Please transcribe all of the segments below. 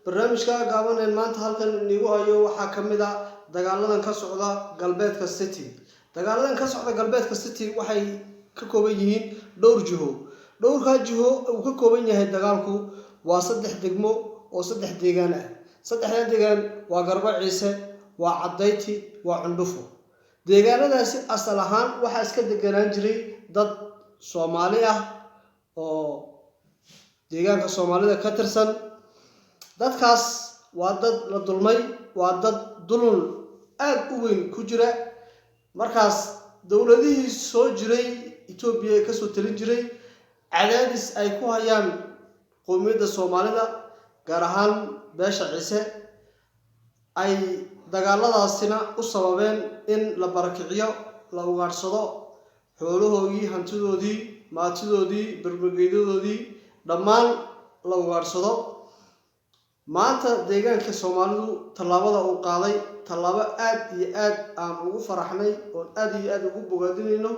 barnaamijka gaaban ee maanta halkan inigu hayo waxa kamida dagaaladan ka socda galbeedka city. Dagaaladan ka socda galbeedka city waxay ka kooban yihiin dhowr jiho. Dhowrka jiho uu ka kooban yahay dagaalku waa 3 degmo oo 3 deegaan ah. 3 deegaan waa Garba Ciise, waa Cadayti, waa Cundufo. Deegaanadaasi asal ahaan waxa iska deganaan jiray dad Soomaali ah oo deegaanka Soomaalida ka tirsan. dadkaas waa dad la dulmay, waa dad dulul aad u weyn ku jira. markaas dawladihii soo jiray Itoobiya ka soo talin jiray cadaadis ay ku hayaan qowmiyadda Soomaalida gaar ahaan beesha Ciise ay dagaaladaasina u sababeen in la barakiciyo, la ugaarsado xoolahoodii, hantidoodii, maatidoodii, barbageedadoodii dhammaan la ugaarsado. maanta deegaanka Soomaalidu talaabada uu qaaday talaabo aad iyo aad aan ugu faraxnay oo aad iyo aad ugu bogaadinayno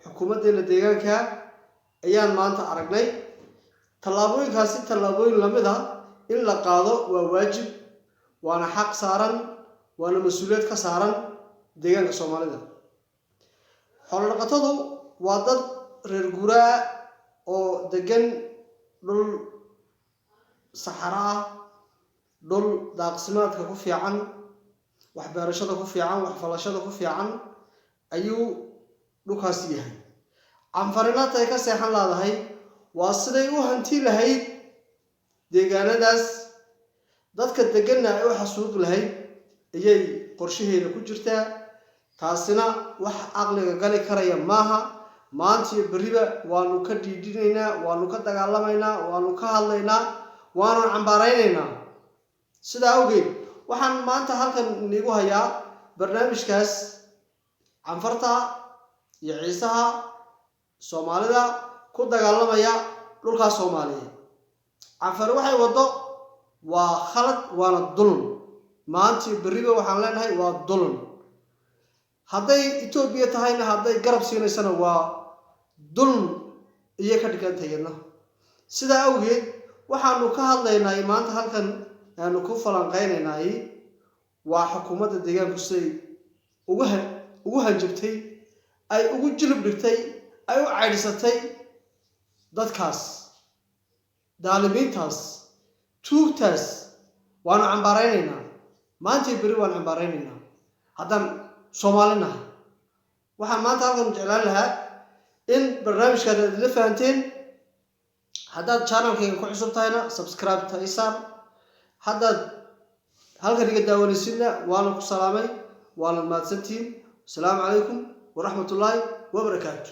xukuumaddeena deegaanka ayaan maanta aragnay. talaabooyinkaasi talaabooyin lamid ah in la qaado waa waajib, waana xaq saaran, waana mas'uuliyad ka saaran deegaanka Soomaalida. xoolo dhaqatadu waa dad reer guuraa oo degan dhul saxara ah, dhul daaqsimaadka ku fiican, wax beerashada ku fiican, wax falashada ku fiican ayuu dhulkaas yahay. canfarinaadta ay ka seexan laadahay waa siday u hanti lahayd deegaanadaas, dadka deganna ay u xasuuq lahayd ayay qorshaheeda ku jirtaa. taasina wax aqliga gali karaya maaha. maanta iyo beriba waanu ka dhiidhinaynaa, waanu ka dagaalamaynaa, waanu ka hadlaynaa, waanu cambaaraynaynaa. sidaa awgeed waxaan maanta halkan inigu hayaa barnaamijkaas canfarta iyo ciisaha soomaalida ku dagaalamaya dhulka Soomaaliyeed. canfar waxay wado waa khalad waana dulm. maanta iyo beriba waxaan leenahay waa dulm. hadday Itoobiya tahayna hadday garab siinaysana waa dulm iyo ka dhigantayna. sidaa awgeed waxaanu ka hadlaynaa maanta halkan aanu ku falanqeynaynaa waa xukuumadda deegaanku siday ugu hanjabtay, ay ugu jilib dhigtay, ay u caydhisatay dadkaas daalimiintaas tuugtaas. waanu cambaaraynaynaa, maanta iyo beri waanu cambaaraynaynaa haddaan Soomaali nahay. waxaan maanta halkan jeclaan lahaa in barnaamijkaad aad la fahanteen. haddaad channelkayga ku cusub tahayna subscribe taysaan. haddaad halkan iga daawanaysidna waana ku salaamay, waana mahadsantihiin. asalaamu calaykum waraxmatullaahi wabarakaatu.